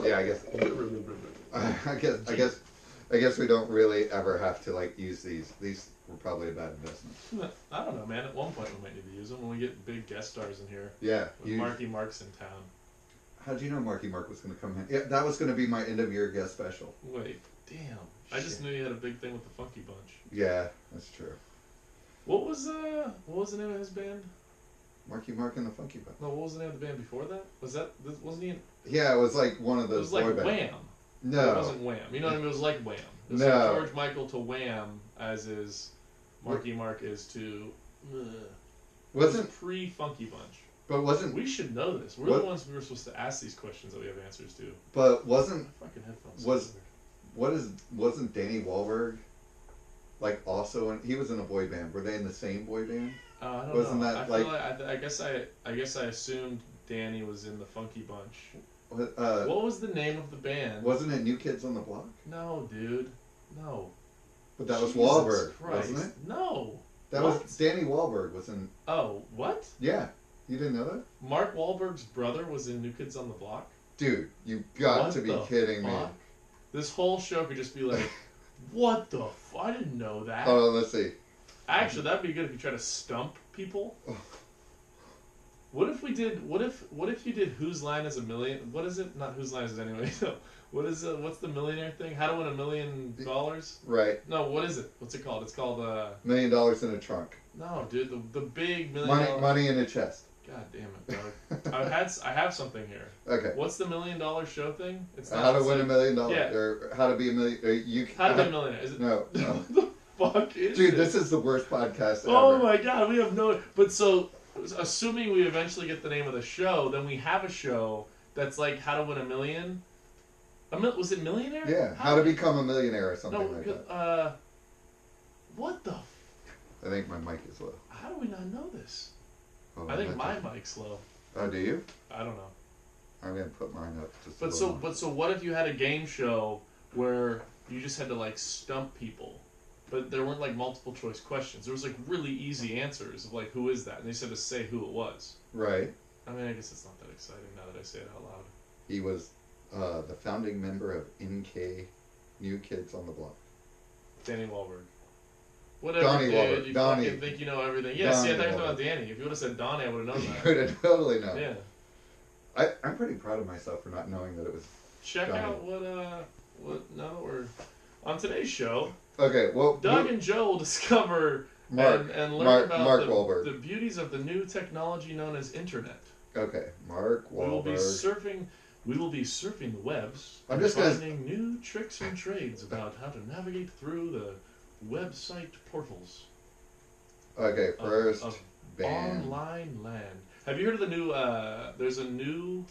yeah, I guess we don't really ever have to like use these. These were probably a bad investment. I don't know, man. At one point we might need to use them when we get big guest stars in here. Yeah. Marky Mark's in town. How'd you know Marky Mark was going to come in? Yeah, that was going to be my end of year guest special. Wait, damn. I just knew you had a big thing with the Funky Bunch. Yeah, that's true. What was the name of his band? Marky Mark and the Funky Bunch. No, what was the name of the band before that? Wasn't he in... Yeah, it was like one of those boy bands. It was like Wham. No. It wasn't Wham. You know what I mean? It was like Wham. It was no. like George Michael to Wham, as is Marky Mark is to... Wasn't pre-Funky Bunch. But wasn't... We should know this. We're the ones we were supposed to ask these questions that we have answers to. But wasn't... Fucking headphones. Wasn't Danny Wahlberg like also in... He was in a boy band. Were they in the same boy band? I don't Wasn't know. that I guess I assumed Danny was in the Funky Bunch. What was the name of the band? Wasn't it New Kids on the Block? No, dude. No. But that was Jesus Wahlberg, Christ. wasn't it? No. That was Danny Wahlberg was in... Oh, what? Yeah. You didn't know that? Mark Wahlberg's brother was in New Kids on the Block? Dude, you got to be kidding me. This whole show could just be like, what the I didn't know that. Oh, let's see. Actually, that'd be good if you try to stump people. What if you did Whose Line Is a Million? What is it? Not Whose Line Is It Anyway. No. What is it? What's the millionaire thing? How to Win $1 Million? Right. No, what is it? What's it called? It's called $1 Million in a Trunk. No, dude, the big $1 million. Money in a chest. God damn it, Doug. I have something here. Okay. What's the $1 Million show thing? It's not, How to Win $1 Million. Yeah. Or How to Be a Million. How to Be a Millionaire. Is it? No. What the fuck is Dude, it? this is the worst podcast ever. Oh my god, we have no... But so, assuming we eventually get the name of the show, then we have a show that's like How to Win $1 Million. Was it Millionaire? Yeah, How to Become a Millionaire or something like that. What the... I think my mic is low. How do we not know this? Oh, I think my mic's low. Oh, do you? I don't know. I'm going to put mine up just But so what if you had a game show where you just had to like stump people, but there weren't like multiple choice questions. There was like really easy answers of like, who is that? And they just had to say who it was. Right. I mean, I guess it's not that exciting now that I say it out loud. He was the founding member of NK, New Kids on the Block. Danny Wahlberg. Whatever, Donnie dude. Wahlberg. You Donnie. fucking think you know everything. Yeah, see, I thought you were talking about Danny. If you would have said Donnie, I would have known that. You would have totally known. Yeah. I'm pretty proud of myself for not knowing that it was Check Donnie. out now we're on today's show. Okay, well... Doug and Joe will discover and learn about the beauties of the new technology known as internet. Okay, Mark Wahlberg. We will be surfing the webs I'm and just finding new tricks and trades about how to navigate through the website portals. Okay, first band. Online land. Have you heard of the new, there's a new,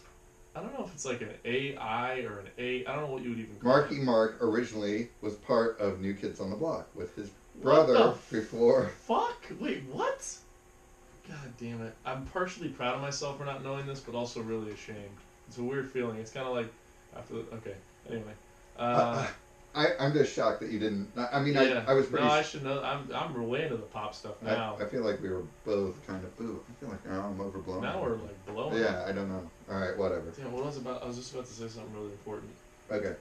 I don't know if it's like an AI or an I don't know what you would even call Marky it. Mark originally was part of New Kids on the Block with his brother before. Fuck? Wait, what? God damn it. I'm partially proud of myself for not knowing this, but also really ashamed. It's a weird feeling. It's kind of like, okay, anyway. I'm just shocked that you didn't. I mean, yeah. I was pretty. No, I should know. I'm way into the pop stuff now. I feel like we were both kind of. Ooh, I feel like now I'm overblown. Now we're like blowing. Yeah, I don't know. All right, whatever. Damn, what was about? I was just about to say something really important. Okay.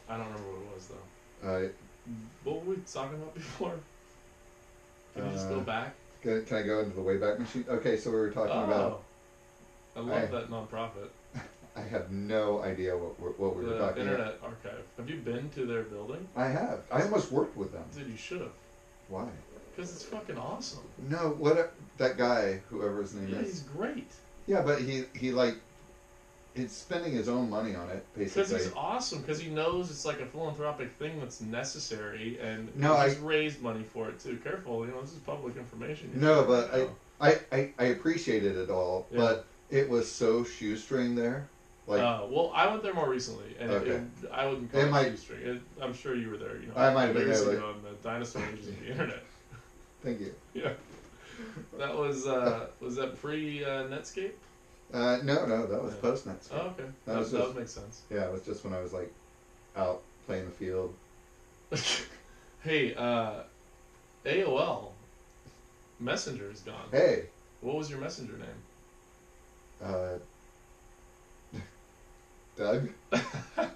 I don't remember what it was though. What were we talking about before? Can you just go back? Can I go into the Wayback Machine? Okay, so we were talking about. I love that nonprofit. I have no idea what we were talking about. The Internet Archive. Have you been to their building? I have. I almost worked with them. Dude, you should have. Why? Because it's fucking awesome. No, that guy, whoever his name is. Yeah, he's great. Yeah, but he like, he's spending his own money on it, basically. Because he's awesome. Because he knows it's like a philanthropic thing that's necessary, and he's raised money for it too. Careful, this is public information. I appreciated it all, but it was so shoestring there. Like, well, I went there more recently, and I wouldn't call it shoestring. I'm sure you were there. I might have been there ago on the dinosaur ages of the internet. Thank you. Yeah, that was that pre Netscape? No, that was post Netscape. Oh, okay, that would make sense. Yeah, it was just when I was like out playing the field. Hey, AOL Messenger is gone. Hey, what was your Messenger name? Doug?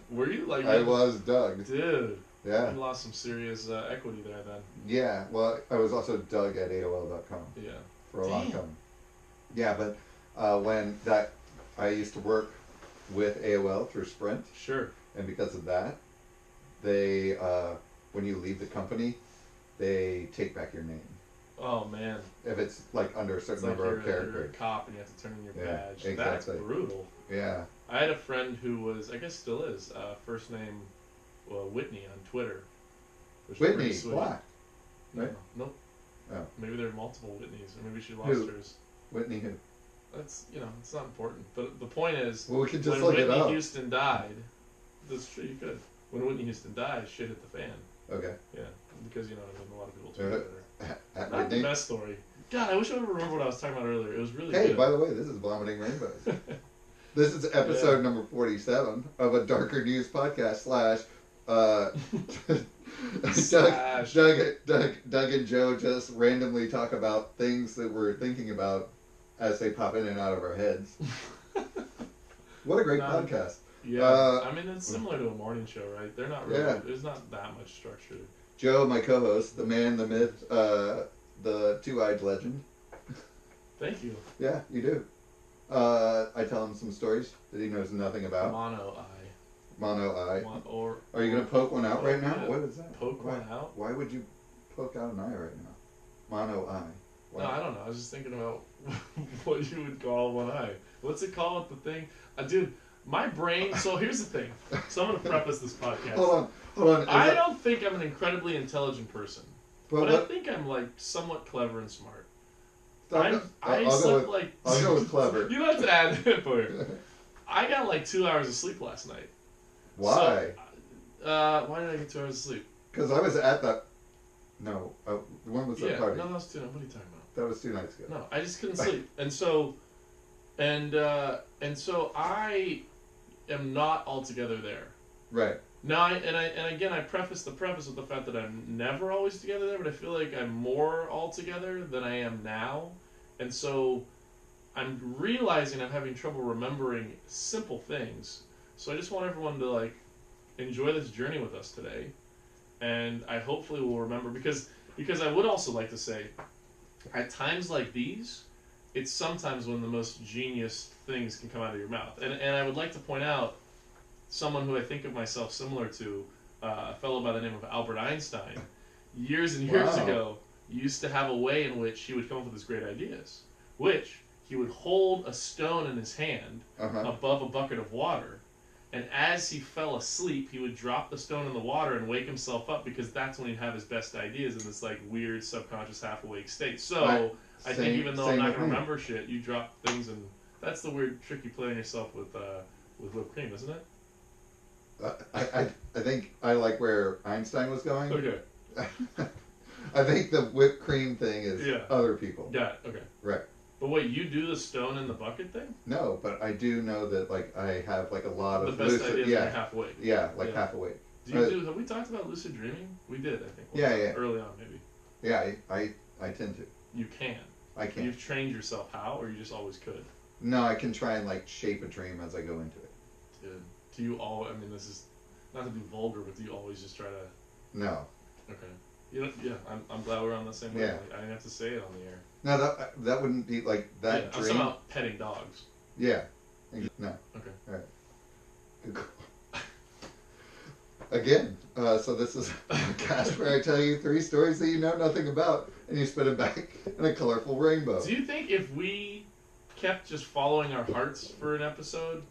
Were you like? I was Doug. Dude. Yeah. You lost some serious equity there then. Yeah. Well, I was also Doug at AOL.com. Yeah. For a long time. Yeah, but I used to work with AOL through Sprint. Sure. And because of that, they when you leave the company, they take back your name. Oh man. If it's like under a certain number of characters. You're a cop and you have to turn in your badge. Exactly. That's brutal. Yeah. I had a friend who was, I guess still is, first name Whitney on Twitter. Whitney, why? Right? Nope. Oh. Maybe there are multiple Whitneys, or maybe she lost hers. Whitney who? That's, it's not important. But the point is, well, we can just when look Whitney it up. Houston died, that's true, you could. When Whitney Houston died, shit hit the fan. Okay. Yeah, because, a lot of people tweeted her. Not Whitney? the best story. God, I wish I would remember what I was talking about earlier. It was really good. Hey, by the way, this is Vomiting Rainbows. This is episode number 47 of a Darker News podcast Doug and Joe just randomly talk about things that we're thinking about as they pop in and out of our heads. What a great podcast. Yeah, it's similar to a morning show, right? They're not really, there's not that much structure. Joe, my co-host, the man, the myth, the two-eyed legend. Thank you. Yeah, you do. I tell him some stories that he knows nothing about. Mono eye. Are you going to poke one out right now? What is that? Poke one out? Why would you poke out an eye right now? Mono eye. Why? No, I don't know. I was just thinking about what you would call one eye. What's it called, the thing? Dude, my brain... So here's the thing. So I'm going to preface this podcast. Hold on. I don't think I'm an incredibly intelligent person. But I think I'm, somewhat clever and smart. I'll go with clever. You don't have to add info here. I got 2 hours of sleep last night. Why? So, why did I get 2 hours of sleep? Because I was at that. No, when was that party? No, that was 2 nights. What are you talking about? That was 2 nights ago. No, I just couldn't sleep, and so I am not altogether there. Right. Now, I preface the preface with the fact that I'm never always together there, but I feel like I'm more altogether than I am now, and so I'm realizing I'm having trouble remembering simple things. So I just want everyone to enjoy this journey with us today, and I hopefully will remember because I would also like to say, at times like these, it's sometimes when the most genius things can come out of your mouth, and I would like to point out someone who I think of myself similar to, a fellow by the name of Albert Einstein, years and years ago, used to have a way in which he would come up with his great ideas, which he would hold a stone in his hand above a bucket of water, and as he fell asleep, he would drop the stone in the water and wake himself up because that's when he'd have his best ideas in this weird subconscious half-awake state. So I think even though I'm not going to remember shit, you drop things, and that's the weird trick you play on yourself with whipped cream, isn't it? I think I like where Einstein was going. Okay. I think the whipped cream thing is other people. Yeah, okay. Right. But wait, you do the stone in the bucket thing? No, but I do know that I have a lot of the best ideas when you're half awake. Yeah, half awake. Have we talked about lucid dreaming? We did, I think. Early on, maybe. Yeah, I tend to. You can. I can. You've trained yourself how, or you just always could? No, I can try and shape a dream as I go into it. Dude, do you this is not to be vulgar, but do you always just try to? No. Okay. I'm glad we're on the same level. I didn't have to say it on the air. No, that wouldn't be that dream. I'm talking about petting dogs. Yeah. No. Okay. All right. Again, so this is a podcast where I tell you 3 stories that you know nothing about, and you spit it back in a colorful rainbow. Do you think if we kept just following our hearts for an episode,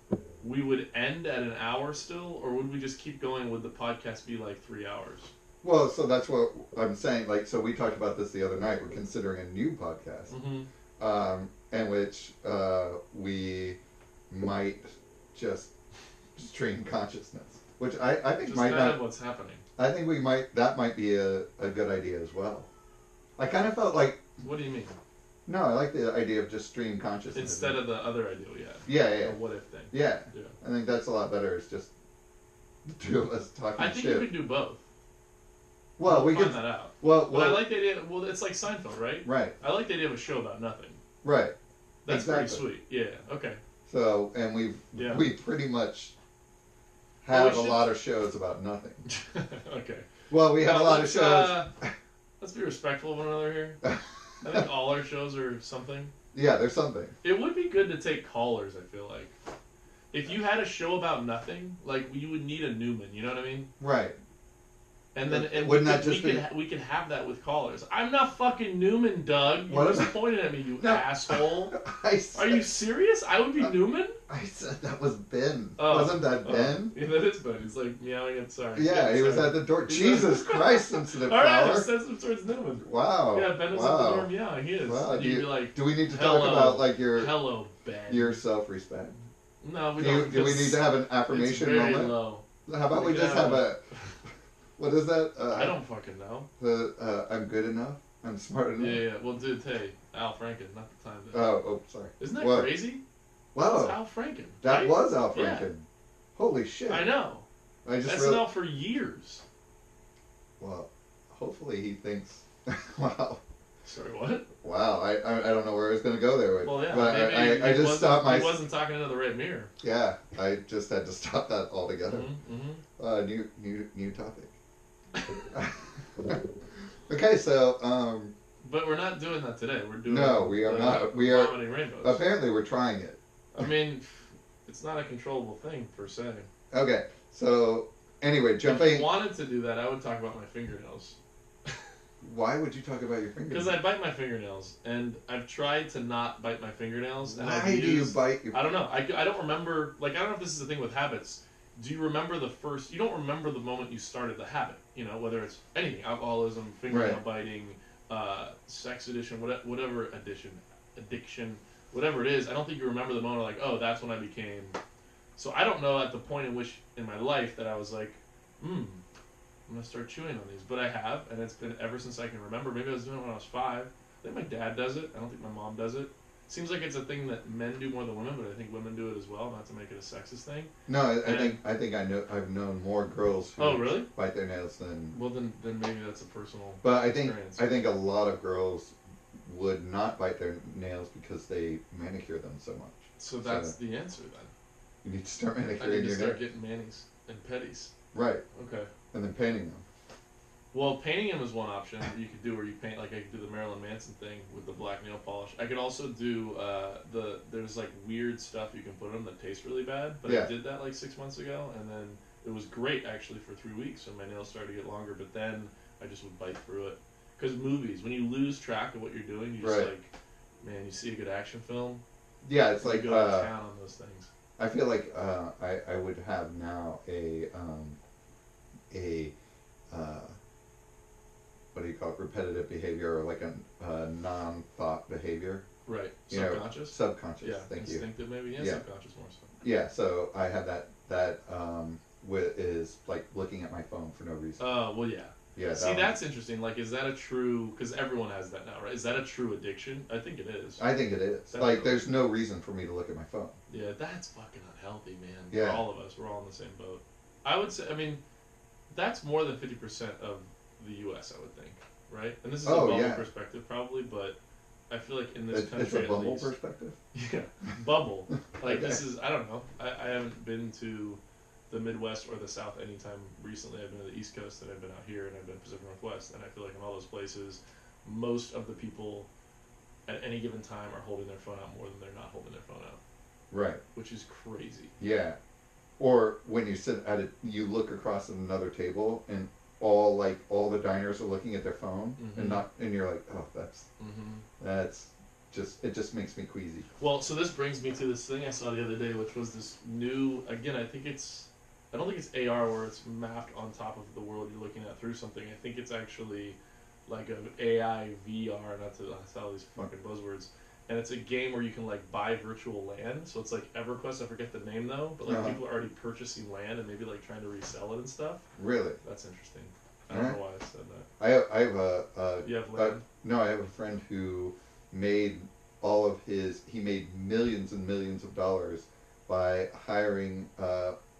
we would end at an hour still, or would we just keep going? Would the podcast be 3 hours? Well, so that's what I'm saying. So we talked about this the other night. We're considering a new podcast, in which we might just stream consciousness, which I think just might not. What's happening? I think we might. That might be a good idea as well. I kind of felt like. What do you mean? No, I like the idea of just stream consciousness instead of the other idea we had. Yeah. The what if thing. Yeah. I think that's a lot better. It's just the 2 of us talking shit. I think you could do both. Well, we find that out. Well, I like the idea. Well, it's like Seinfeld, right? Right. I like the idea of a show about nothing. Right. That's pretty sweet. Yeah. Okay. So, and we pretty much have a lot of shows about nothing. Okay. Well, we have a lot of shows. Let's be respectful of one another here. I think all our shows are something. Yeah, there's something. It would be good to take callers, I feel like. If you had a show about nothing, like, you would need a Newman, you know what I mean? Right. And then we could have that with callers. I'm not fucking Newman, Doug. You just pointed at me, you asshole. Are you serious? I would be Newman? I said that was Ben. Wasn't that Ben? Yeah, that is Ben. He's like meowing at sorry. Yeah, he was at the door. Jesus Christ, sensitive flower. Alright, sensitive towards Newman. Wow. Yeah, Ben is at the door meowing. He is. Wow. And you'd be like, do we need to talk about like your Ben. Your self-respect? No, we don't. Do we need to have an affirmation it's very moment? Low. How about we just have a... What is that? I don't fucking know. I'm good enough? I'm smart enough? Yeah. Well, dude, hey, Al Franken, not the time. Oh, sorry. Isn't that crazy? Wow. That was Al Franken. That right? was Al Franken. Yeah. Holy shit. I know. SNL for years. Well, hopefully he thinks... Wow. Sorry, what? Wow, I don't know where I was going to go there with. Well, yeah, but I just stopped my... He wasn't talking into the right mirror. Yeah, I just had to stop that altogether. Mm-hmm. New topic. Okay, so but we're not doing that today. We're doing we are not. We are rainbows. Apparently, we're trying it. I mean, it's not a controllable thing per se. Okay, so anyway, jumping. If you wanted to do that, I would talk about my fingernails. Why would you talk about your fingernails? Because I bite my fingernails, and I've tried to not bite my fingernails. And Why do you bite your? I don't know. I don't remember. Like, I don't know if this is the thing with habits. Do you remember you don't remember the moment you started the habit, you know, whether it's anything, alcoholism, fingernail biting, sex addiction, whatever addiction, whatever it is. I don't think you remember the moment like, oh, that's when I became. So I don't know at the point in my life that I was like, I'm going to start chewing on these. But I have, and it's been ever since I can remember. Maybe I was doing it when I was 5. I think my dad does it. I don't think my mom does it. Seems like it's a thing that men do more than women, but I think women do it as well. Not to make it a sexist thing. No, I think I've known more girls who really? bite their nails than. Well, then maybe that's a personal. But experience. I think a lot of girls would not bite their nails because they manicure them so much. So that's the answer then. You need to start manicuring your nails. I need to start nails. getting manis and petties. Right. Okay. And then painting them. Well, painting them is one option you could do, where you paint, like I could do the Marilyn Manson thing with the black nail polish. I could also do there's like weird stuff you can put on them that tastes really bad, but I did that like 6 months ago, and then it was great actually for 3 weeks when my nails started to get longer, but then I just would bite through it. Because movies, when you lose track of what you're doing, you just like, man, you see a good action film. Yeah, it's like you go to town on those things. I feel like I would have now a what do you call it? Repetitive behavior, or like a non-thought behavior. Right. Subconscious. Subconscious. Yeah. Thank Instinctive, maybe. Yeah. Subconscious more so. Yeah. So I have that is like looking at my phone for no reason. Oh well, yeah. Yeah. See, that's interesting. Like, is that a true? Because everyone has that now, right? Is that a true addiction? I think it is. I think it is. Definitely. Like, there's no reason for me to look at my phone. Yeah, that's fucking unhealthy, man. Yeah. For all of us, we're all in the same boat. I would say, I mean, that's more than 50% of the U.S. I would think, right? And this is a bubble perspective, probably, but I feel like in this country, it's a at bubble least, perspective. Yeah, bubble. Like this is, I don't know. I haven't been to the Midwest or the South anytime recently. I've been to the East Coast, and I've been out here, and I've been Pacific Northwest, and I feel like in all those places, most of the people at any given time are holding their phone out more than they're not holding their phone out. Right. Which is crazy. Yeah. Or when you sit at it, you look across at another table, and all the diners are looking at their phone, and you're like, oh, that's just, it just makes me queasy. Well, so this brings me to this thing I saw the other day, which was this new, again, I don't think it's AR where it's mapped on top of the world you're looking at through something. I think it's actually like an AI VR, not to say all these fucking buzzwords. And it's a game where you can like buy virtual land. So it's like EverQuest, I forget the name though, but like people are already purchasing land and maybe like trying to resell it and stuff. Really? That's interesting. I don't know why I said that. I have you have land? No, I have a friend who made he made millions and millions of dollars by hiring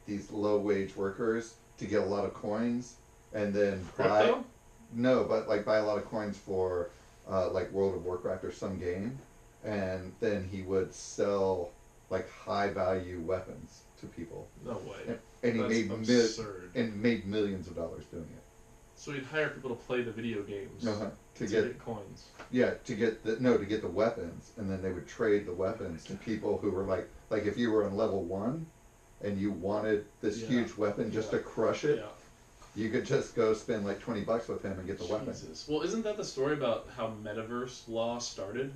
these low wage workers to get a lot of coins and then buy a lot of coins for like World of Warcraft or some game, and then he would sell like high value weapons to people. No way. And he That's made absurd. made millions of dollars doing it. So he'd hire people to play the video games To get coins. Yeah, to get the weapons, and then they would trade the weapons to people who were like if you were on level 1 and you wanted this huge weapon just to crush it, you could just go spend like $20 with him and get the weapon. Well, isn't that the story about how Metaverse Law started?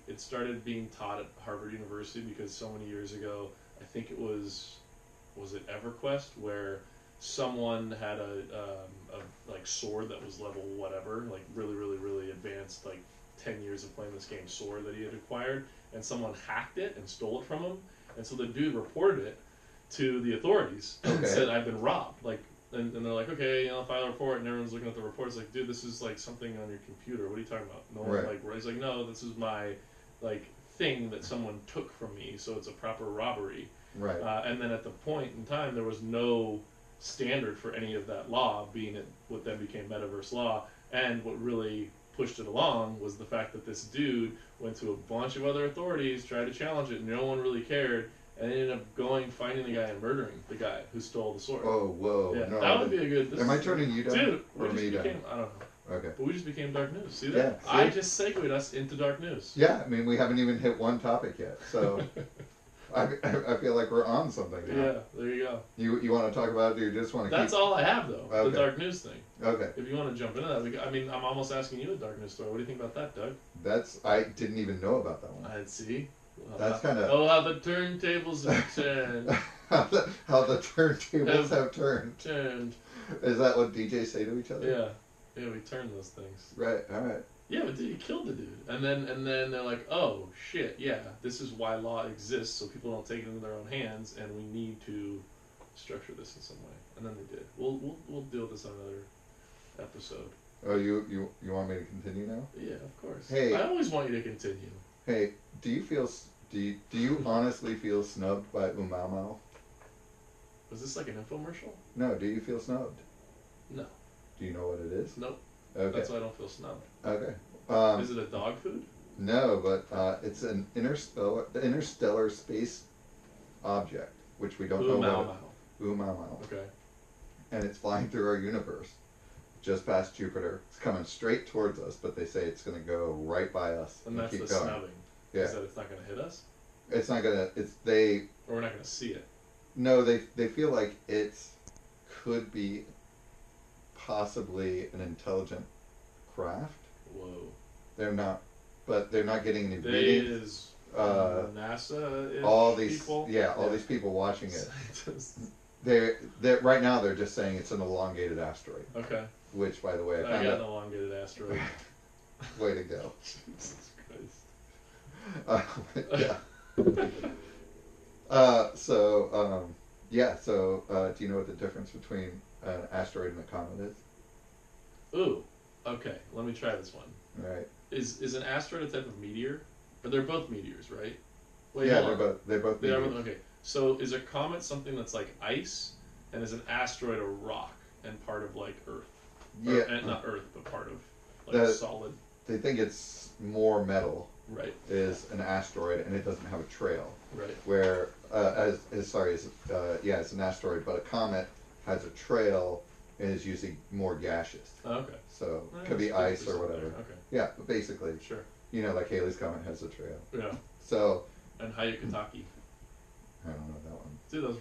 It started being taught at Harvard University because so many years ago, I think it was it EverQuest, where someone had a like sword that was level whatever, like really, really, really advanced, like 10 years of playing this game sword that he had acquired, and someone hacked it and stole it from him, and so the dude reported it to the authorities and said, I've been robbed. And they're like, okay, file a report, and everyone's looking at the report. It's like, dude, this is like something on your computer. What are you talking about? No one he's like, no, this is my thing that someone took from me, so it's a proper robbery. Right. And then at the point in time, there was no standard for any of that law, being it what then became Metaverse Law. And what really pushed it along was the fact that this dude went to a bunch of other authorities, tried to challenge it, and no one really cared, and ended up finding the guy and murdering the guy who stole the sword. Oh, whoa. Yeah, no, that would be a good... Am I turning you down? Dude, or me down? I don't know. Okay. But we just became Dark News. See that? Yeah, see? I just segued us into Dark News. Yeah, I mean, we haven't even hit one topic yet, so... I feel like we're on something now. Yeah, there you go. You want to talk about it, or you just want to That's all I have, though. Okay. The Dark News thing. Okay. If you want to jump into that, I'm almost asking you a Dark News story. What do you think about that, Doug? I didn't even know about that one. I'd see. That's kind of... Oh, how the turntables have turned. how the turntables have turned. Turned. Is that what DJs say to each other? Yeah. Yeah, we turned those things. Right, alright. Yeah, but dude, you killed the dude. And then they're like, oh, shit, yeah, this is why law exists, so people don't take it into their own hands, and we need to structure this in some way. And then they did. We'll deal with this on another episode. Oh, you want me to continue now? Yeah, of course. Hey. I always want you to continue. Hey, do you honestly feel snubbed by Umau? Was this like an infomercial? No, do you feel snubbed? No. Do you know what it is? Nope. Okay. That's why I don't feel snubbed. Okay. Is it a dog food? No, but it's an interstellar space object, which we don't know what it is. Umau. Okay. And it's flying through our universe, just past Jupiter. It's coming straight towards us, but they say it's going to go right by us And that's keep the going. snubbing. Yeah. Is that it's not going to hit us? It's not going to... Or we're not going to see it? No, they feel like it could be possibly an intelligent craft. Whoa. They're not getting any They readings. is NASA. All these people. all these people watching it. Scientists. They're right now they're just saying it's an elongated asteroid. Okay. Which, by the way, I got an elongated asteroid. way to go. Jesus Christ. Yeah. Do you know what the difference between an asteroid and a comet is? Ooh. Okay. Let me try this one. All right. Is an asteroid a type of meteor? But they're both meteors, right? Wait, Yeah, hold on. they're both They are meteors. okay. So is a comet something that's like ice, and is an asteroid a rock and part of like Earth? Yeah. And not Earth, but part of like solid. They think it's more metal. Right. Is an asteroid, and it doesn't have a trail. Right. Where it's an asteroid, but a comet has a trail and is usually more gaseous. Oh, okay. So it could be ice or whatever. Okay. Yeah, but basically, Sure. Like Halley's Comet has a trail. Yeah. So And Hayakataki. I don't know that one. Dude, that was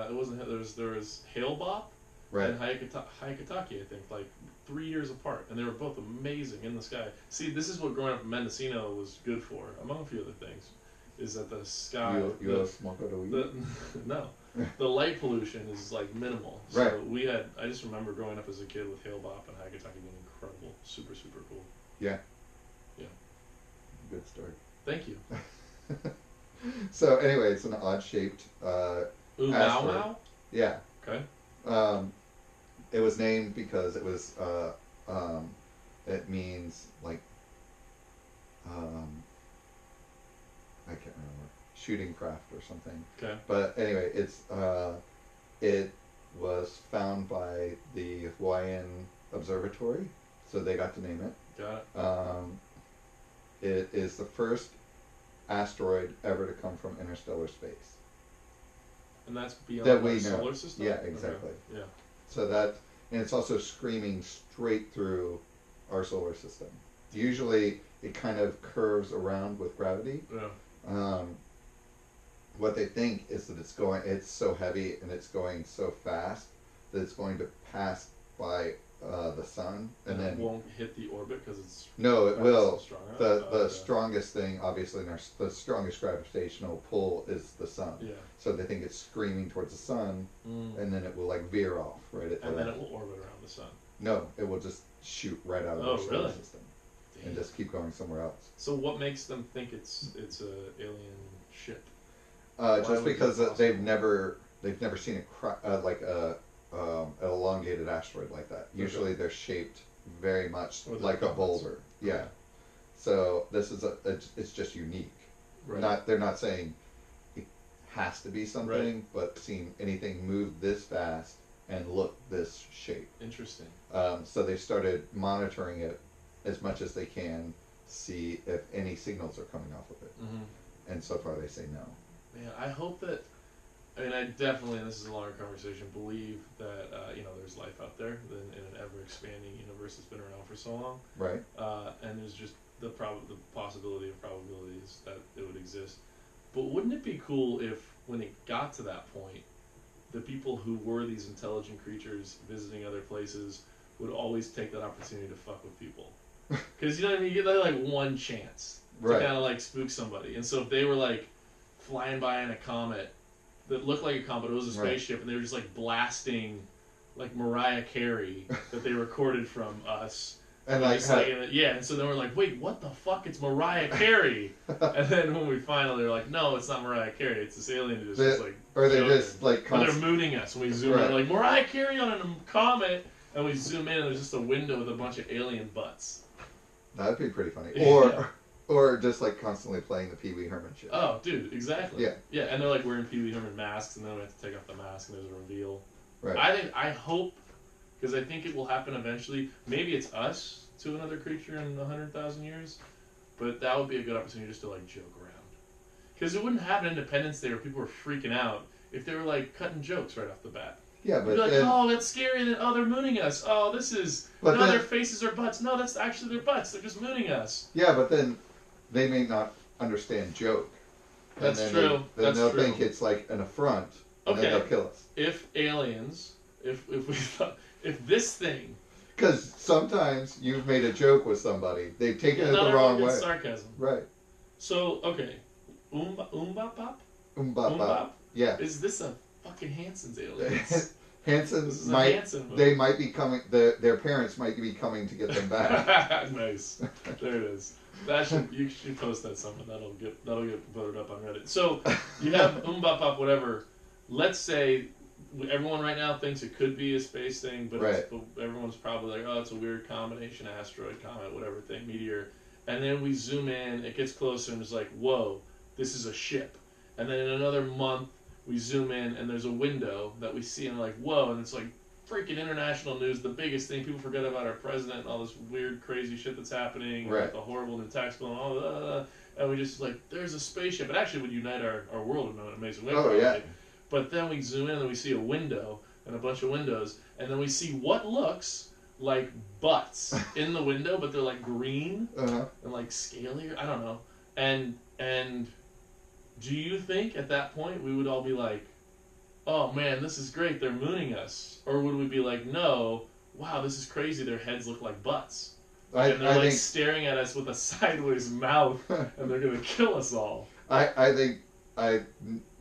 it wasn't there was Hale-Bop Right. and Hayakataki, I think, like 3 years apart, and they were both amazing in the sky. See, this is what growing up in Mendocino was good for, among a few other things, is that the sky. No, the light pollution is like minimal. So Right. I just remember growing up as a kid with Hale-Bop and Hayakataki being incredible, super super cool. Yeah. Yeah. Good story. Thank you. So anyway, it's an odd-shaped Mau? Yeah. Okay. It was named because it was it means like I can't remember, shooting craft or something. Okay. But anyway, it was found by the Hawaiian Observatory, so they got to name it. Got it. It is the first asteroid ever to come from interstellar space. And that's beyond That we our know. solar system? Yeah, exactly. Okay. Yeah. So that, and it's also screaming straight through our solar system. Usually it kind of curves around with gravity. Yeah. What they think is that it's so heavy and it's going so fast that it's going to pass by the sun, and then it won't hit the orbit because it's no, it will. So The strongest thing, obviously, the strongest gravitational pull is the sun. Yeah. So they think it's screaming towards the sun, and then it will like veer off right at and then it will orbit around the sun. No, it will just shoot right out of the solar system and just keep going somewhere else. So what makes them think it's a alien ship? Just because they've never seen like an elongated asteroid like that. Usually they're shaped very much like a boulder. Yeah. Okay. So this is it's just unique. Right. They're not saying it has to be something, but seeing anything move this fast and look this shape. Interesting. So they started monitoring it as much as they can, see if any signals are coming off of it. Mm-hmm. And so far they say no. Man, I hope that. I mean, I definitely, and this is a longer conversation, believe that there's life out there in an ever-expanding universe that's been around for so long. Right. And there's just the possibility of probabilities that it would exist. But wouldn't it be cool if, when it got to that point, the people who were these intelligent creatures visiting other places would always take that opportunity to fuck with people? Because, you know what I mean? You get like one chance to kind of like spook somebody. And so if they were like flying by in a comet that looked like a comet, but it was a spaceship, and they were just like blasting like Mariah Carey that they recorded from us. And like, and so then we're like, wait, what the fuck? It's Mariah Carey. And then when we finally are like, no, it's not Mariah Carey. It's this alien who's just like, or they just like, they're mooning us. And we zoom in, like Mariah Carey on a comet, and we zoom in, and there's just a window with a bunch of alien butts. That'd be pretty funny. Or just like constantly playing the Pee Wee Herman shit. Oh, dude, exactly. Yeah. Yeah, and they're like wearing Pee Wee Herman masks, and then we have to take off the mask, and there's a reveal. Right. I hope, because I think it will happen eventually. Maybe it's us to another creature in 100,000 years, but that would be a good opportunity just to like joke around. Because it wouldn't happen Independence Day where people were freaking out if they were like cutting jokes right off the bat. Yeah, but you'd be like, oh, that's scary. And then, oh, they're mooning us. Oh, this is their faces are butts. No, that's actually their butts. They're just mooning us. Yeah, but then they may not understand joke. That's true. Then they'll think it's like an affront, and then they'll kill us. If aliens, if this thing. Because sometimes you've made a joke with somebody, they've taken it the wrong way. Sarcasm. Right. So okay, Umbap. Yeah. Is this a fucking Hanson's aliens? Hanson's they might be coming. Their parents might be coming to get them back. Nice. There it is. You should post that somewhere. That'll get voted up on Reddit. So you have Umbap, whatever. Let's say everyone right now thinks it could be a space thing, but everyone's probably like, oh, it's a weird combination, asteroid, comet, whatever thing, meteor. And then we zoom in, it gets closer, and it's like, whoa, this is a ship. And then in another month, we zoom in, and there's a window that we see, and like, whoa, and it's like freaking international news, the biggest thing. People forget about our president and all this weird, crazy shit that's happening, and the horrible new tax bill and all that. And we just like, there's a spaceship. It actually would unite our world in an amazing way. Oh, yeah. But then we zoom in, and we see a window, and a bunch of windows, and then we see what looks like butts in the window, but they're like green and like scaly. I don't know. And do you think at that point we would all be like, oh man, this is great, they're mooning us? Or would we be like, no, wow, this is crazy, their heads look like butts. And they're like staring at us with a sideways mouth, and they're going to kill us all. I think,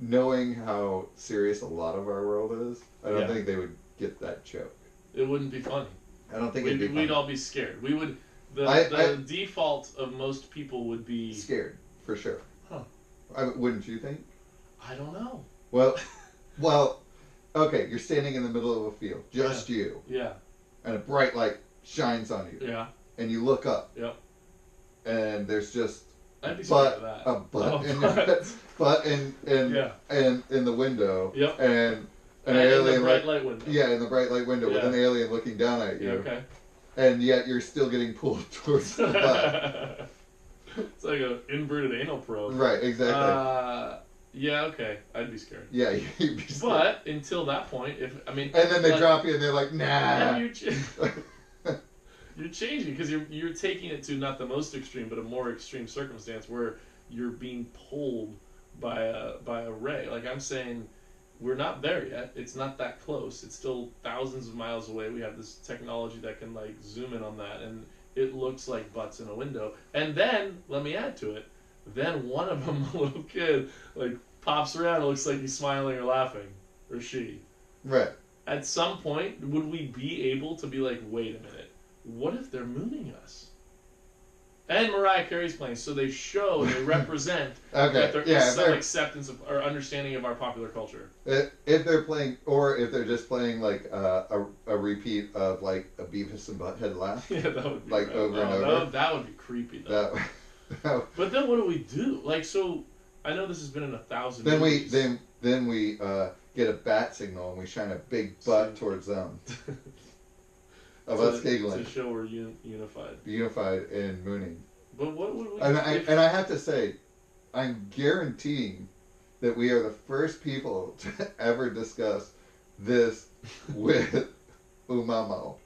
knowing how serious a lot of our world is, I don't think they would get that joke. It wouldn't be funny. I don't think it'd be funny. We'd all be scared. We would. The default of most people would be scared, for sure. Huh? Wouldn't you think? I don't know. Well, okay. You're standing in the middle of a field, just you. Yeah. And a bright light shines on you. Yeah. And you look up. Yep. And there's just a butt in the window. Yep. And an alien in the bright light window. Yeah, in the bright light window with an alien looking down at you. Yeah, okay. And yet you're still getting pulled towards the butt. It's like an inverted anal probe. Right, exactly. Yeah, okay. I'd be scared. Yeah, you'd be scared. But until that point, and then they drop you and they're like, nah. Yeah, you're changing because you're taking it to not the most extreme, but a more extreme circumstance where you're being pulled by a ray. Like I'm saying, we're not there yet. It's not that close. It's still thousands of miles away. We have this technology that can like zoom in on that, and it looks like butts in a window. And then let me add to it. Then one of them, a little kid, like pops around. It looks like he's smiling or laughing, or she. Right. At some point, would we be able to be like, wait a minute, what if they're mooning us? And Mariah Carey's playing, so they show, they represent that there is some acceptance of or understanding of our popular culture. If they're playing, or if they're just playing like a repeat of like a Beavis and Butthead laugh. Yeah, that would be like right. over and over. That would be creepy though. But then what do we do? Like, so I know this has been in 1,000 movies. Then we get a bat signal and we shine a big butt towards them. Of us giggling. To show we're unified. Unified in mooning. But what would we... And I have to say, I'm guaranteeing that we are the first people to ever discuss this with Umamo.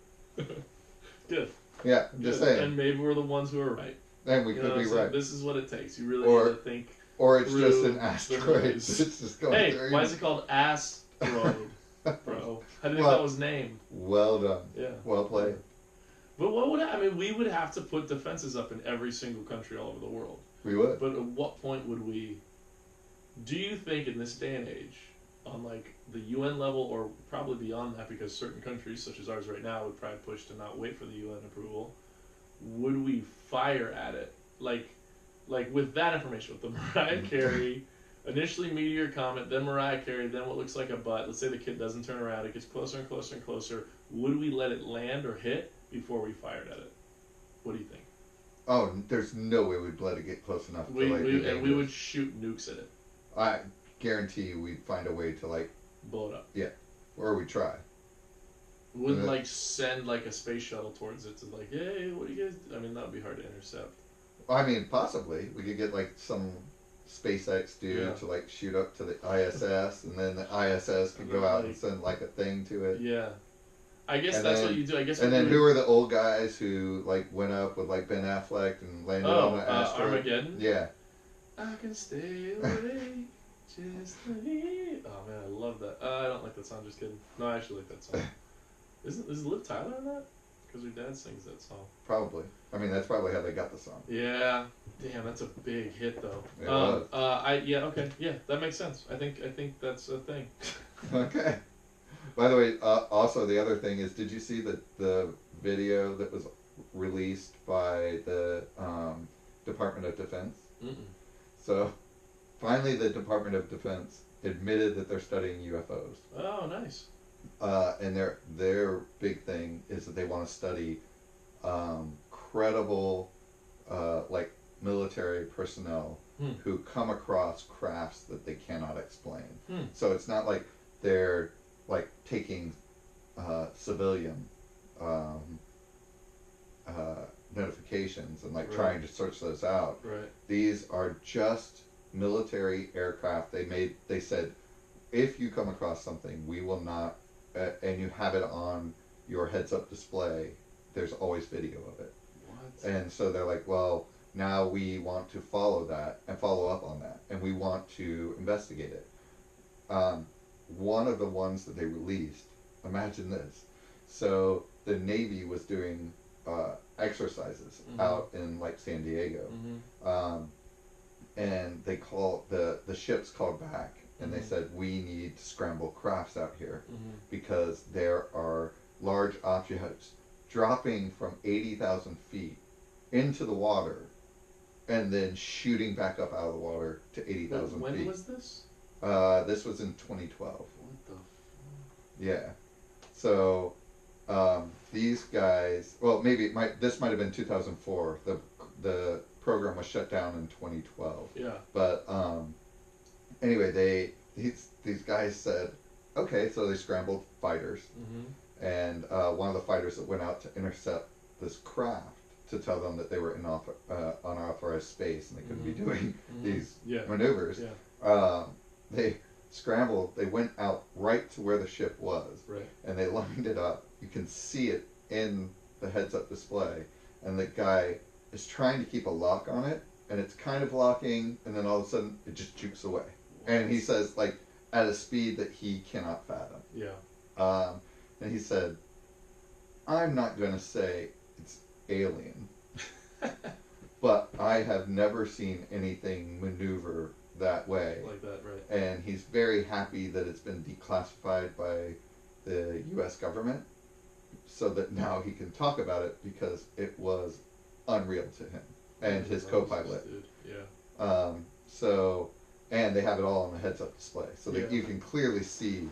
Good. Yeah, just saying. And maybe we're the ones who are right. And we could be right. This is what it takes. You really need to think. Or it's just an asteroid. It's just going through. Hey, why is it called asteroid, bro? How do you think that was named? Well done. Yeah. Well played. But we would have to put defenses up in every single country all over the world. We would. But at what point would we... Do you think in this day and age, on like the UN level or probably beyond that, because certain countries, such as ours right now, would probably push to not wait for the UN approval, would we fire at it? Like with that information, with the Mariah Carey, initially Meteor comet, then Mariah Carey, then what looks like a butt. Let's say the kid doesn't turn around, it gets closer and closer and closer. Would we let it land or hit before we fired at it? What do you think? Oh, there's no way we'd let it get close enough. We would shoot nukes at it. I guarantee you we'd find a way to like... blow it up. Yeah. Or we'd try. Wouldn't like send like a space shuttle towards it to like, hey, what do you guys do? I mean, that would be hard to intercept. I mean, possibly. We could get like some SpaceX dude to like shoot up to the ISS, and then the ISS could go out and send like a thing to it. Yeah. I guess that's what you do. I guess. And then who are the old guys who like went up with like Ben Affleck and landed on the asteroid? Armageddon? Yeah. I can stay away. Just me. Oh man, I love that. I don't like that song. Just kidding. No, I actually like that song. Is Liv Tyler on that? Because her dad sings that song. Probably. I mean, that's probably how they got the song. Yeah. Damn, that's a big hit though. It was. Okay. Yeah, that makes sense. I think that's a thing. Okay. By the way, also the other thing is, did you see the video that was released by the Department of Defense? Mm-mm. So, finally, the Department of Defense admitted that they're studying UFOs. Oh, nice. And their big thing is that they want to study credible, like military personnel who come across crafts that they cannot explain. So it's not like they're like taking civilian notifications and like trying to search those out. Right. These are just military aircraft. They said, if you come across something, we will not, and you have it on your heads-up display, there's always video of it. What? And so they're like, well, now we want to follow that and follow up on that, and we want to investigate it. One of the ones that they released, imagine this. So the Navy was doing exercises out in like San Diego. And they called, the ships called back and they said, we need to scramble crafts out here because there are large objects dropping from 80,000 feet into the water and then shooting back up out of the water to 80,000 feet. When was this? This was in 2012. What the fuck? Yeah. So, these guys, well, maybe this might have been 2004. The program was shut down in 2012. Yeah. But, anyway, these guys said, okay, so they scrambled fighters. And, one of the fighters that went out to intercept this craft to tell them that they were in unauthorized space and they couldn't be doing these Yeah. maneuvers. Yeah. They scrambled. They went out right to where the ship was, Right. and they lined it up. You can see it in the heads-up display, and the guy is trying to keep a lock on it, and it's kind of locking, and then all of a sudden it just jukes away. And he says, like, at a speed that he cannot fathom. Yeah. And he said, I'm not going to say it's alien, but I have never seen anything maneuver that way. Like that, right. And he's very happy that it's been declassified by the U.S. government so that now he can talk about it because it was unreal to him and his co-pilot. Yeah. And they have it all on the heads-up display. So that you can clearly see,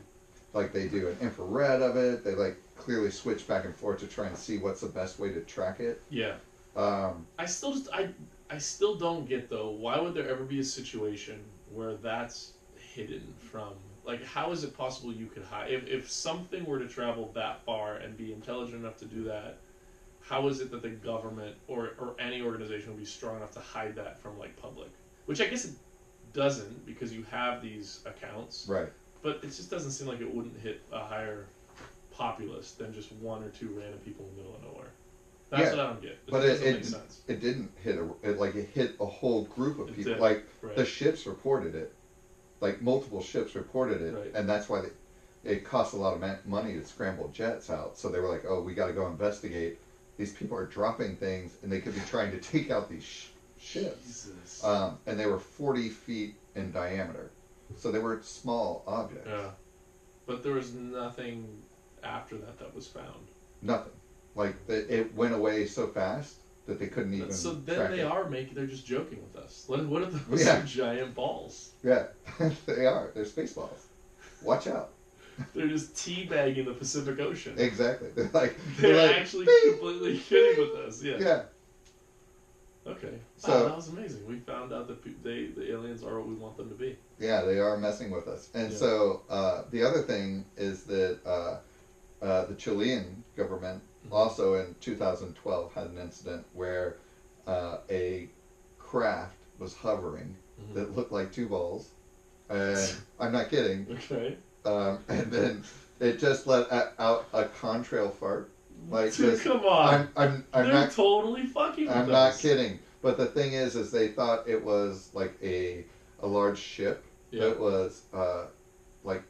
like they do an infrared of it. They like clearly switch back and forth to try and see what's the best way to track it. Yeah. I still don't get though, why would there ever be a situation where that's hidden from, like, how is it possible you could hide, if something were to travel that far and be intelligent enough to do that, how is it that the government or any organization would be strong enough to hide that from, like, public? Which I guess it doesn't, because you have these accounts. Right. But it just doesn't seem like it wouldn't hit a higher populace than just one or two random people in the middle of nowhere. That's what I don't get. But doesn't make sense. It didn't hit it hit a whole group of people. Did. Like Right. the ships reported it, like multiple ships reported it, Right. and that's why it cost a lot of money to scramble jets out. So they were like, "Oh, we got to go investigate. These people are dropping things, and they could be trying to take out these ships." Jesus. And they were 40 feet in diameter, so they were small objects. Yeah. But there was nothing after that was found. Nothing. Like it went away so fast that they couldn't even. So then track they're just joking with us. What are those giant balls? Yeah, they are. They're space balls. Watch out. They're just teabagging the Pacific Ocean. Exactly. They're They're actually completely kidding with us. Yeah. Yeah. Okay. So wow, that was amazing. We found out that the aliens are what we want them to be. Yeah, they are messing with us. And so the other thing is that the Chilean government also in 2012 had an incident where a craft was hovering that looked like two balls. And I'm not kidding. Okay. And then it just let out a contrail fart. Like, just, come on. I'm They're not totally fucking with I'm us. not kidding. But the thing is they thought it was like a large ship. Yeah. That was like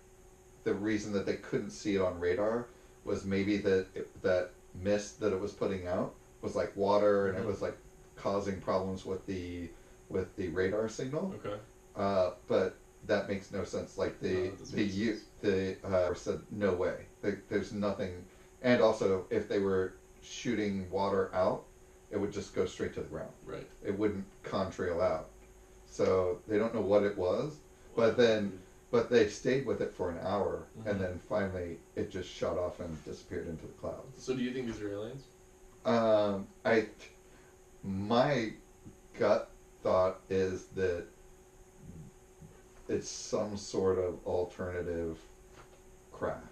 the reason that they couldn't see it on radar was maybe that mist that it was putting out was like water and it was like causing problems with the radar signal. Okay. But that makes no sense. Like they said no way. There's nothing. And also, if they were shooting water out, it would just go straight to the ground. Right. It wouldn't contrail out. So they don't know what it was. But they stayed with it for an hour, and then finally it just shot off and disappeared into the clouds. So do you think these are aliens? My gut thought is that it's some sort of alternative craft.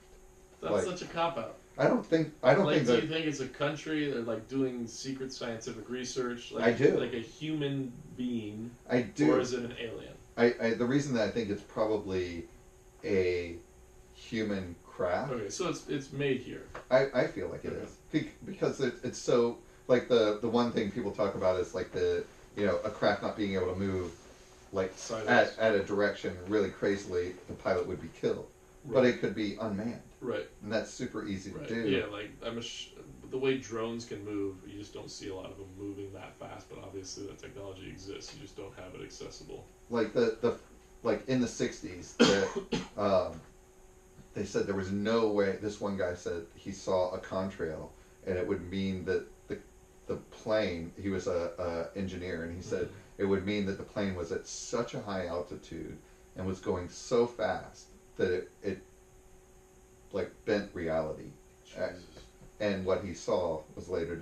That's such a cop-out. I don't think do you think it's a country that like doing secret scientific research? Like, I do. Like a human being. I do. Or is it an alien? The reason that I think it's probably a human craft. Okay, so it's made here. I feel like it is because it's so like the one thing people talk about is like a craft not being able to move like at a direction really crazily, the pilot would be killed. Right. But it could be unmanned. Right. And that's super easy to do. Yeah, like the way drones can move, you just don't see a lot of them moving that fast. But obviously, that technology exists. You just don't have it accessible. Like like in the '60s, they said there was no way. This one guy said he saw a contrail, and it would mean that the plane. He was a engineer, and he said it would mean that the plane was at such a high altitude and was going so fast that it like bent reality. And what he saw was later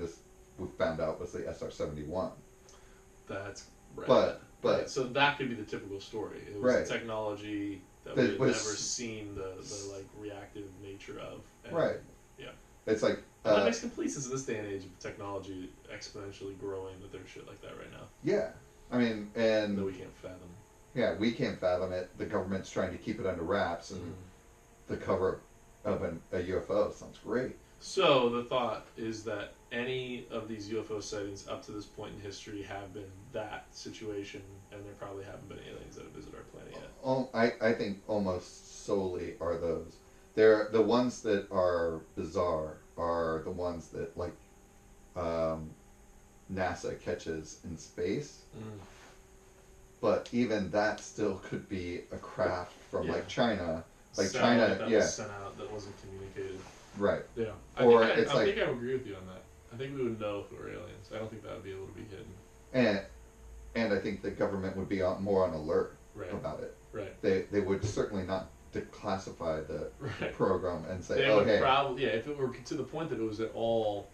we found out was the SR-71. That's right. But so that could be the typical story. It was the technology that we had never seen the like reactive nature of. And, right. Yeah. It's like that makes complete sense in this day and age of technology exponentially growing that there's shit like that right now. Yeah, I mean, and that we can't fathom. Yeah, we can't fathom it. The government's trying to keep it under wraps, and the cover of a UFO sounds great. So the thought is that any of these UFO sightings up to this point in history have been that situation, and there probably haven't been aliens that have visited our planet yet. I think almost solely are those. They're the ones that are bizarre are the ones that like NASA catches in space. But even that still could be a craft from like China. Like China, that was sent out that wasn't communicated. Right. Yeah. I think I would agree with you on that. I think we would know who are aliens. I don't think that would be able to be hidden. And I think the government would be more on alert about it. Right. They would certainly not declassify the program and say, they would probably, if it were to the point that it was at all.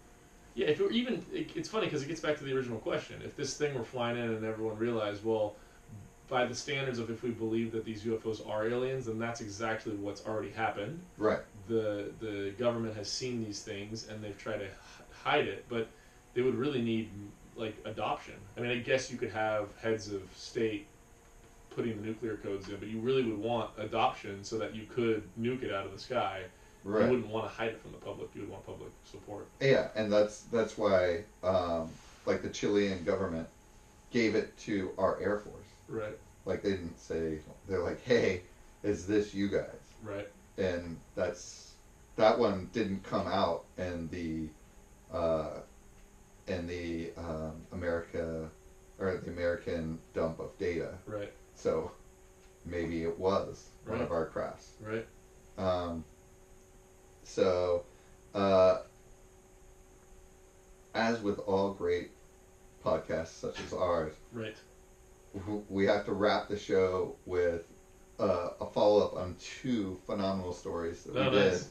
Yeah, if it were even, it's funny because it gets back to the original question. If this thing were flying in and everyone realized, well, by the standards of if we believe that these UFOs are aliens, then that's exactly what's already happened. Right. The government has seen these things and they've tried to hide it, but they would really need like adoption. I mean, I guess you could have heads of state putting the nuclear codes in, but you really would want adoption so that you could nuke it out of the sky. Right. You wouldn't want to hide it from the public. You would want public support. Yeah, and that's why like the Chilean government gave it to our Air Force. Right. Like they didn't say, they're like, hey, is this you guys? Right. And that one didn't come out in the American dump of data. Right. So maybe it was one of our crafts. Right. So as with all great podcasts such as ours, right, we have to wrap the show with a follow-up on two phenomenal stories that we did.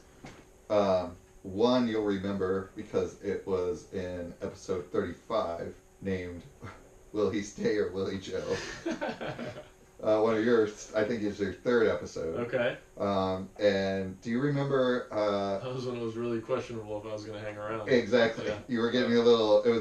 Nice. One you'll remember because it was in episode 35, named Will He Stay or Willie Joe? One of yours, I think, is your third episode. Okay. And do you remember... that was when it was really questionable if I was going to hang around. Exactly. Yeah. You were getting it was a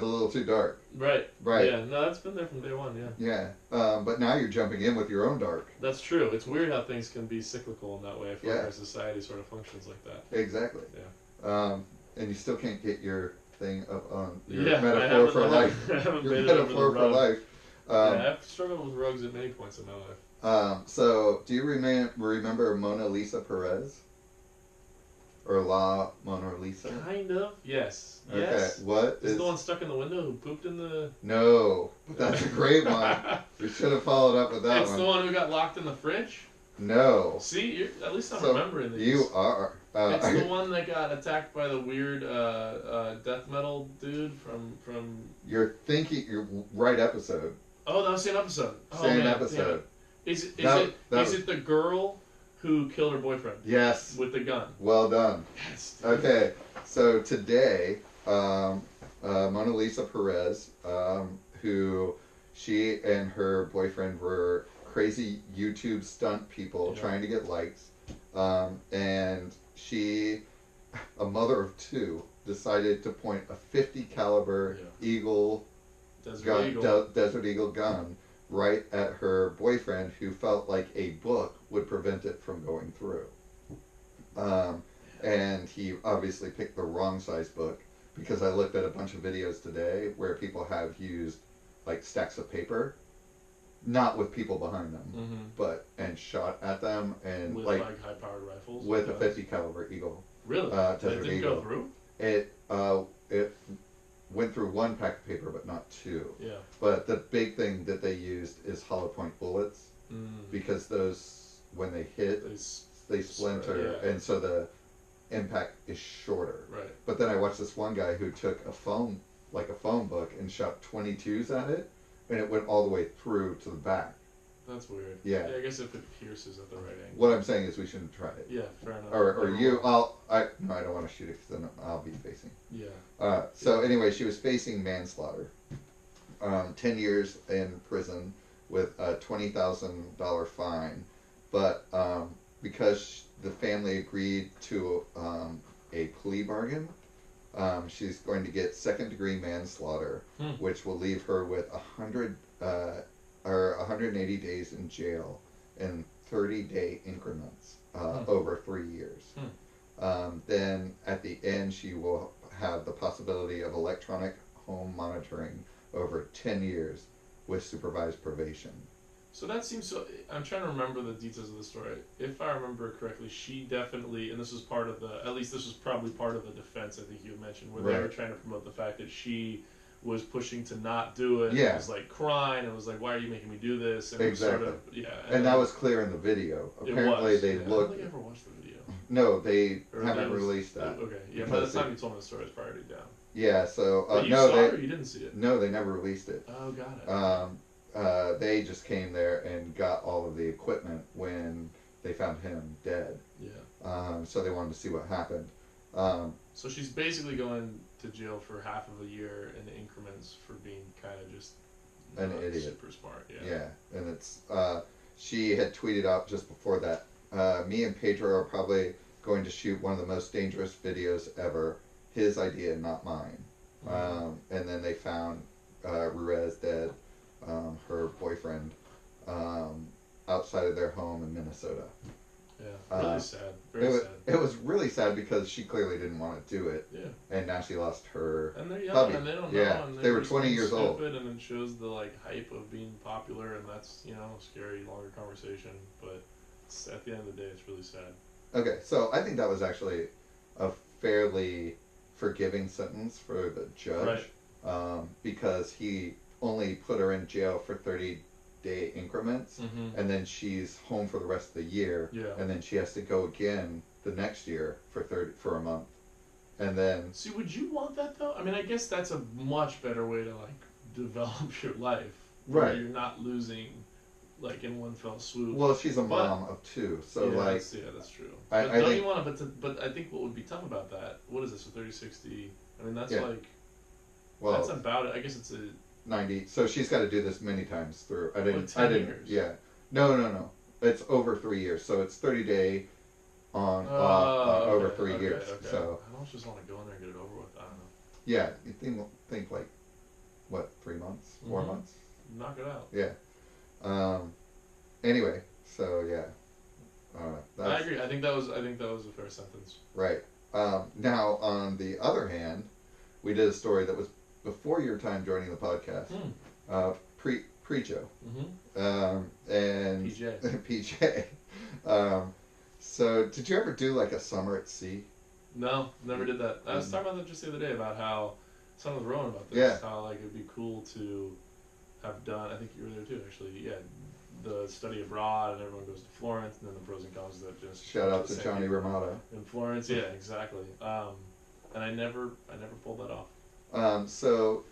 little too dark. Right. Right. Yeah, no, that's been there from day one, Yeah. But now you're jumping in with your own dark. That's true. It's weird how things can be cyclical in that way. I feel like our society sort of functions like that. Exactly. Yeah. And you still can't get your thing up on your metaphor for life. Your metaphor for life. I've struggled with rugs at many points in my life. So, do you remember Mona Lisa Perez? Or La Mona Lisa? Kind of. Yes. Okay. Yes. What is the one stuck in the window who pooped in the... No, but that's a great one. We should have followed up with that one. It's the one who got locked in the fridge? No. See, at least I'm remembering these. You are. It's the one that got attacked by the weird death metal dude from... You're right episode. Oh, that was the same episode. Same episode. Is it the girl who killed her boyfriend? Yes. With the gun. Well done. Yes. Okay, so today, Mona Lisa Perez, who she and her boyfriend were crazy YouTube stunt people trying to get likes, and she, a mother of two, decided to point a 50 caliber Desert Eagle gun right at her boyfriend, who felt like a book would prevent it from going through. And he obviously picked the wrong size book, because I looked at a bunch of videos today where people have used like stacks of paper, not with people behind them, and shot at them, and with like high-powered rifles with a 50 caliber Eagle. Really? Desert That didn't Eagle. go through? It went through one pack of paper, but not two. Yeah. But the big thing that they used is hollow point bullets, because those, when they hit, they splinter, and so the impact is shorter. Right. But then I watched this one guy who took a phone book, and shot 22s at it, and it went all the way through to the back. That's weird. Yeah. I guess if it pierces at the right angle. What I'm saying is we shouldn't try it. Yeah, fair enough. Or you, no, I don't want to shoot it, because then I'll be facing. Yeah. So anyway, she was facing manslaughter. 10 years in prison with a $20,000 fine. But because the family agreed to a plea bargain, She's going to get second-degree manslaughter, which will leave her with 180 days in jail in 30-day increments over 3 years. Then at the end, she will have the possibility of electronic home monitoring over 10 years with supervised probation. So that seems so. I'm trying to remember the details of the story. If I remember correctly, she definitely, and this was part of the, at least this was probably part of the defense, I think you mentioned, where they were trying to promote the fact that she was pushing to not do it. Yeah. It was like crying. It was like, why are you making me do this? And exactly. It was sort of, yeah. And that was clear in the video. Apparently they looked. I don't think I ever watched the video. No, they haven't released that. Okay. Yeah, by the time you told me the story, it's probably already down. Yeah, so but you saw it or you didn't see it? No, they never released it. Oh, got it. They just came there and got all of the equipment when they found him dead. Yeah. So they wanted to see what happened. So she's basically going to jail for half of a year in increments for being kind of just an idiot. Super smart. Yeah. Yeah, and it's she had tweeted out just before that. Me and Pedro are probably going to shoot one of the most dangerous videos ever. His idea, not mine. And then they found Ruiz dead, her boyfriend, outside of their home in Minnesota. Yeah, really sad. Very sad. It was really sad because she clearly didn't want to do it. Yeah. And now she lost her And they're young puppy. and they don't know. Yeah, And they were 20 years old. And it shows the hype of being popular, and that's a scary, longer conversation. But at the end of the day, it's really sad. Okay, so I think that was actually a fairly forgiving sentence for the judge, because he only put her in jail for 30-day increments, and then she's home for the rest of the year, and then she has to go again the next year for a month, and then. See, would you want that though? I mean, I guess that's a much better way to develop your life, where you're not losing. In one fell swoop. Well, she's a mom of two, so that's true. I don't think, you want to? But I think what would be tough about that? What is this? A 30-60? I mean, that's well, that's about it. I guess it's a 90. So she's got to do this many times through. I didn't. 10 years. Yeah. No. It's over 3 years, so it's 30-day on over 3 years. Okay. So I don't just want to go in there and get it over with. I don't know. Yeah, you think what, 3 months, 4 months? Knock it out. Yeah. Anyway, so yeah. I agree. I think that was a fair sentence. Right. Now, on the other hand, we did a story that was before your time joining the podcast. Pre-Joe. And PJ. So, did you ever do a summer at sea? No, never did that. I was talking about that just the other day about how someone was rowing about this. Yeah. How it'd be cool to have done. I think you were there too, actually. Yeah, the study abroad, and everyone goes to Florence, and then the pros and cons of that. Just shout out to Johnny Ramada in Florence. Yeah, exactly. And I never pulled that off. So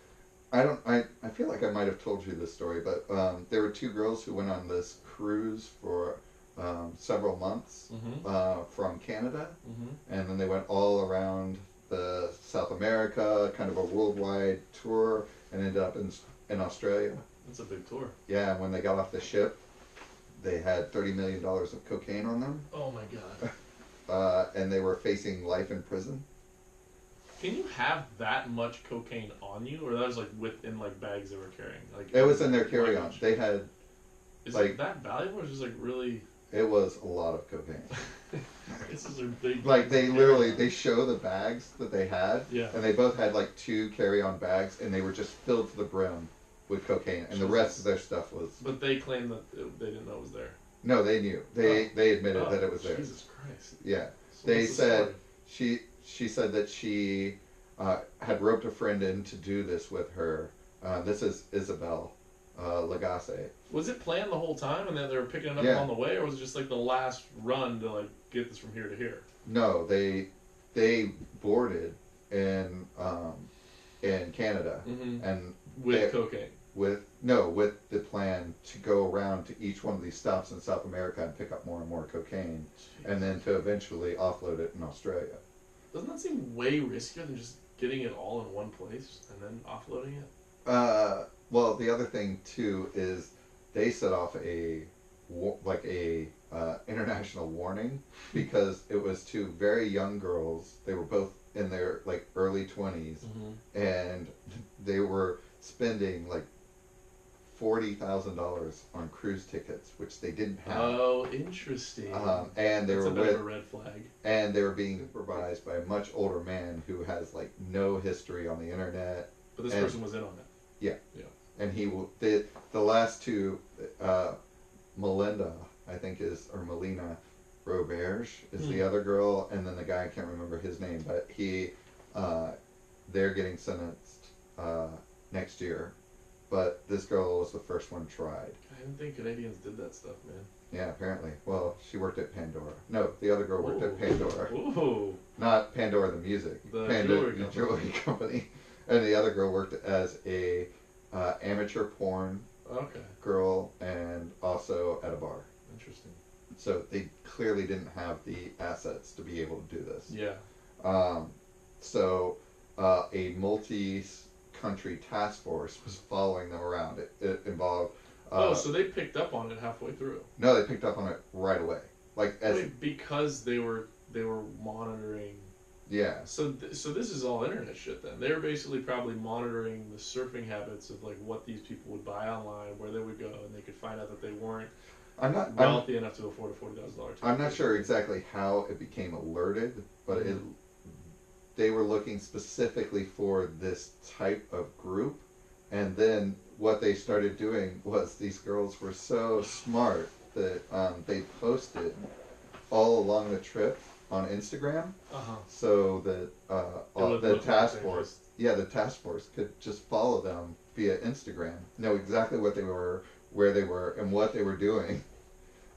I feel like I might have told you this story, but there were two girls who went on this cruise for several months from Canada, and then they went all around the South America, kind of a worldwide tour, and ended up in Australia. That's a big tour. Yeah, and when they got off the ship, they had $30 million of cocaine on them. Oh my god. And they were facing life in prison. Can you have that much cocaine on you, or that was within bags they were carrying? It was in their carry-on. They had. Is it that valuable, or is it just really? It was a lot of cocaine. This is a big. They show the bags that they had. Yeah. And they both had 2 carry-on bags, and they were just filled to the brim with cocaine, and the rest of their stuff was. But they claimed that they didn't know it was there. No, they knew. They admitted that it was there. Jesus Christ. Yeah. So they said she said that she had roped a friend in to do this with her. This is Isabel Lagasse. Was it planned the whole time, and then they were picking it up along the way, or was it just the last run to get this from here to here? No, they boarded in Canada and with cocaine. With the plan to go around to each one of these stops in South America and pick up more and more cocaine, and then to eventually offload it in Australia. Doesn't that seem way riskier than just getting it all in one place and then offloading it? Well, the other thing too is they set off a international warning because it was two very young girls. They were both in their like early 20s, and they were spending like $40,000 on cruise tickets, which they didn't have. Oh, interesting. And they That's were a bit of a red flag. and they were being supervised by a much older man who has like no history on the internet. But this person was in on it. Yeah. Yeah. And the last two, Melinda, I think or Melina Roberge is the other girl, and then the guy, I can't remember his name, but they're getting sentenced next year. But this girl was the first one tried. I didn't think Canadians did that stuff, man. Yeah, apparently. Well, she worked at Pandora. No, the other girl worked at Pandora. Ooh. Not Pandora the music. The jewelry company. And the other girl worked as a amateur porn girl and also at a bar. Interesting. So they clearly didn't have the assets to be able to do this. Yeah. So a multi-country task force was following them around. It involved... so they picked up on it halfway through. No, they picked up on it right away. Because they were monitoring. Yeah. So this is all internet shit then. They were basically probably monitoring the surfing habits of like what these people would buy online, where they would go, and they could find out that they weren't wealthy enough to afford a $40,000 ticket. I'm not sure exactly how it became alerted, but they were looking specifically for this type of group, and then what they started doing was these girls were so smart that they posted all along the trip on Instagram, so that the task force, the task force could just follow them via Instagram, know exactly what they were, where they were, and what they were doing,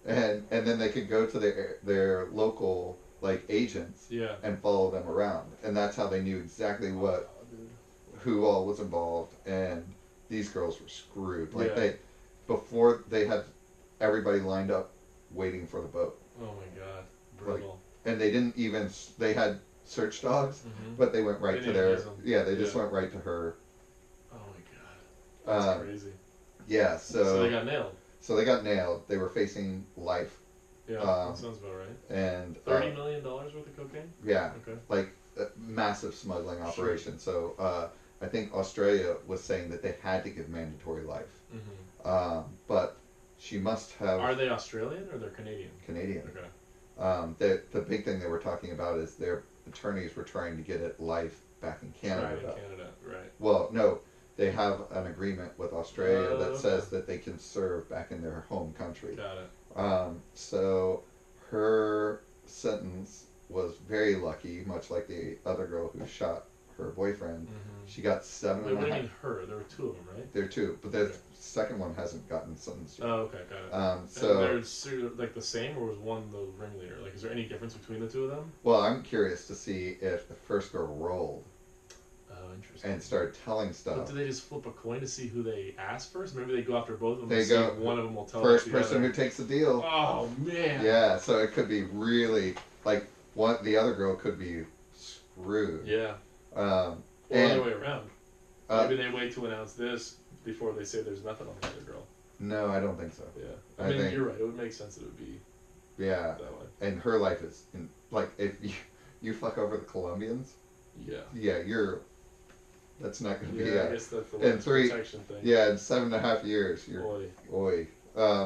and then they could go to their local like agents and follow them around, and that's how they knew exactly who all was involved, and these girls were screwed. Before they had everybody lined up waiting for the boat. Oh my god, brutal. And they didn't even, they had search dogs, but they went right to their, they just went right to her. Oh my god, that's crazy. Yeah, so they got nailed. So they got nailed. They were facing life. Yeah, that sounds about right. And $30 million worth of cocaine? Yeah. Okay. Like a massive smuggling operation. Sure. So I think Australia was saying that they had to give mandatory life. But she must have... Are they Australian or they're Canadian? Canadian. Okay. The big thing they were talking about is their attorneys were trying to get it life back in Canada. Right, in Canada, right. Well, no, they have an agreement with Australia that says that they can serve back in their home country. Got it. So her sentence was very lucky, much like the other girl who shot her boyfriend. She got 7.5. Wait, what do you mean her? There were two of them, right? There are two, but the second one hasn't gotten sentenced yet. Oh, okay, got it. So and they're sort of like the same, or was one the ringleader? Like, is there any difference between the two of them? Well, I'm curious to see if the first girl rolled. Oh, interesting. And started telling stuff. But do they just flip a coin to see who they ask first? Maybe they go after both of them. They and go. See if one of them will tell first the person other. who takes the deal. Oh man. Yeah, so it could be really like the other girl could be screwed. Yeah. Or the other way around. Maybe they wait to announce this before they say there's nothing on the other girl. No, I don't think so. Yeah. I mean, you're right. It would make sense that it would be that way. And her life is, like, if you fuck over the Colombians, that's not going to be... I guess that's the witness protection thing. Yeah, in 7.5 years. Oy.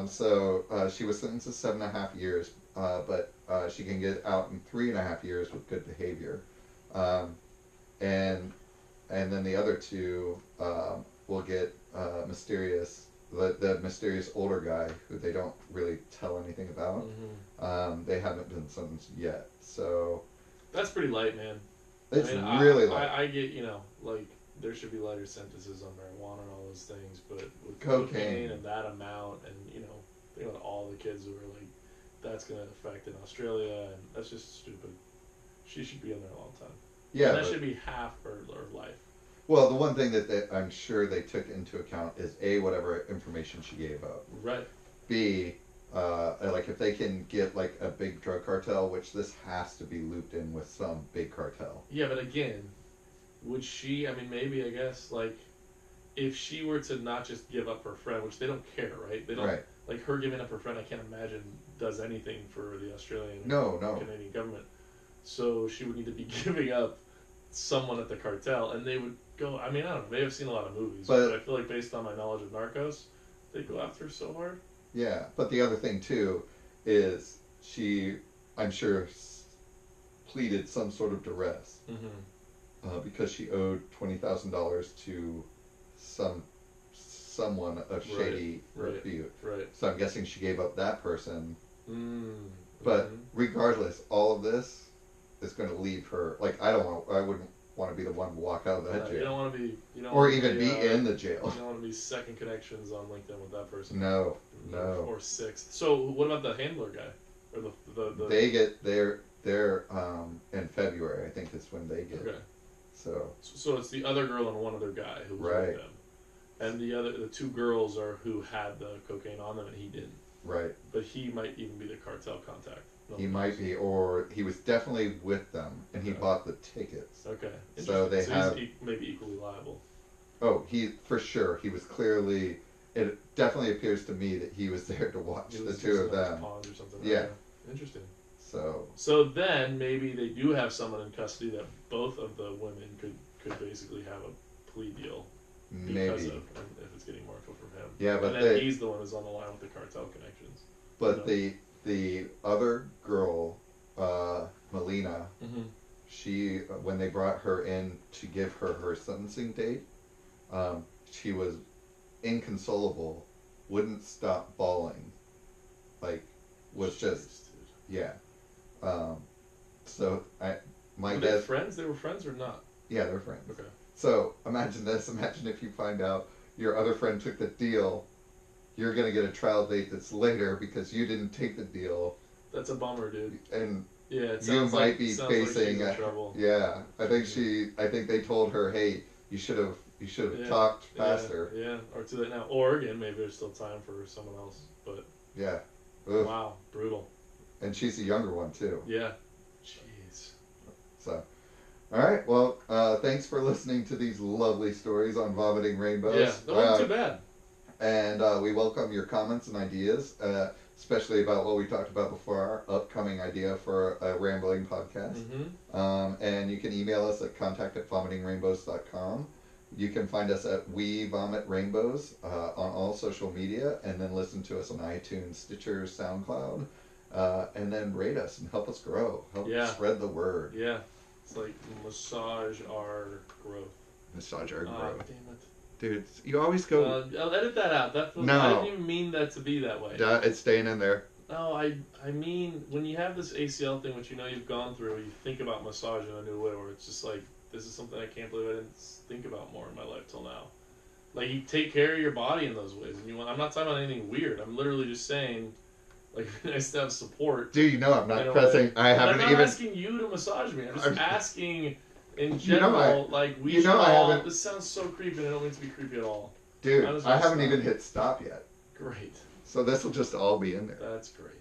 So she was sentenced to 7.5 years, but she can get out in 3.5 years with good behavior. And then the other two will get the mysterious older guy who they don't really tell anything about. They haven't been sentenced yet, so that's pretty light, man. It's really light. I get, like there should be lighter sentences on marijuana and all those things, but with cocaine and that amount, and think about all the kids who are like, that's going to affect in Australia, and that's just stupid. She should be in there a long time. Yeah, and that should be half her life. Well, the one thing that I'm sure they took into account is A, whatever information she gave up. Right. B, like if they can get like a big drug cartel, which this has to be looped in with some big cartel. Yeah, but again, would she, maybe, I guess, like, if she were to not just give up her friend, which they don't care, right? They don't, right. Like, her giving up her friend, I can't imagine does anything for the Australian no. Canadian government. So she would need to be giving up someone at the cartel, and they would go. I mean, I don't know. Maybe I've seen a lot of movies, but I feel like based on my knowledge of Narcos, they go after her so hard. Yeah, but the other thing too is she, I'm sure, pleaded some sort of duress because she owed $20,000 to someone of shady repute. Right. So I'm guessing she gave up that person. But regardless, all of this is going to leave her. Like I wouldn't want to be the one to walk out of that jail. You don't want to be. Or even be in the jail. You don't want to be second connections on LinkedIn with that person. No. Or sixth. So what about the handler guy? Or the They get they're in February. I think is when they get. Okay. So it's the other girl and one other guy who was with them, and the two girls are who had the cocaine on them and he didn't. Right. But he might even be the cartel contact. He might be, or he was definitely with them, and he bought the tickets. Okay. So they have he's maybe equally liable. Oh, for sure. He was clearly. It definitely appears to me that he was there to watch the two of them. Pond or something. Yeah. Interesting. So then maybe they do have someone in custody that both of the women could basically have a plea deal. Because of if it's getting more info from him. Yeah, but and then he's the one who's on the line with the cartel connections. But the other girl, Melina, she when they brought her in to give her sentencing date, she was inconsolable, wouldn't stop bawling, was just yeah. So my Were guess. They friends? They were friends or not? Yeah, they were friends. Okay. So imagine this. Imagine if you find out your other friend took the deal. You're going to get a trial date that's later because you didn't take the deal. That's a bummer, dude. And it you might be facing trouble. Yeah, I think they told her, hey, you should have talked faster. Yeah, or too late now. Or again, maybe there's still time for someone else. But yeah. Ugh. Wow, brutal. And she's the younger one too. Yeah. Jeez. So. All right. Well, thanks for listening to these lovely stories on vomiting rainbows. Yeah, that wasn't too bad. And we welcome your comments and ideas, especially about what we talked about before, our upcoming idea for a rambling podcast. And you can email us at contact@vomitingrainbows.com. You can find us at We Vomit Rainbows on all social media, and then listen to us on iTunes, Stitcher, SoundCloud, and then rate us and help us grow. Help spread the word. Yeah. It's like massage our growth. Massage our growth. Damn it. Dude, you always go... I'll edit that out. No. I didn't even mean that to be that way. It's staying in there. No, I mean, when you have this ACL thing, which you know you've gone through, you think about massage in a new way, where it's just like, this is something I can't believe I didn't think about more in my life till now. Like, you take care of your body in those ways. And I'm not talking about anything weird. I'm literally just saying... Like, nice to have support. Dude, you know I'm not pressing. I'm not asking you to massage me. I'm just asking in general. This sounds so creepy, and I don't mean to be creepy at all. Dude, I haven't even hit stop yet. Great. So this will just all be in there. That's great.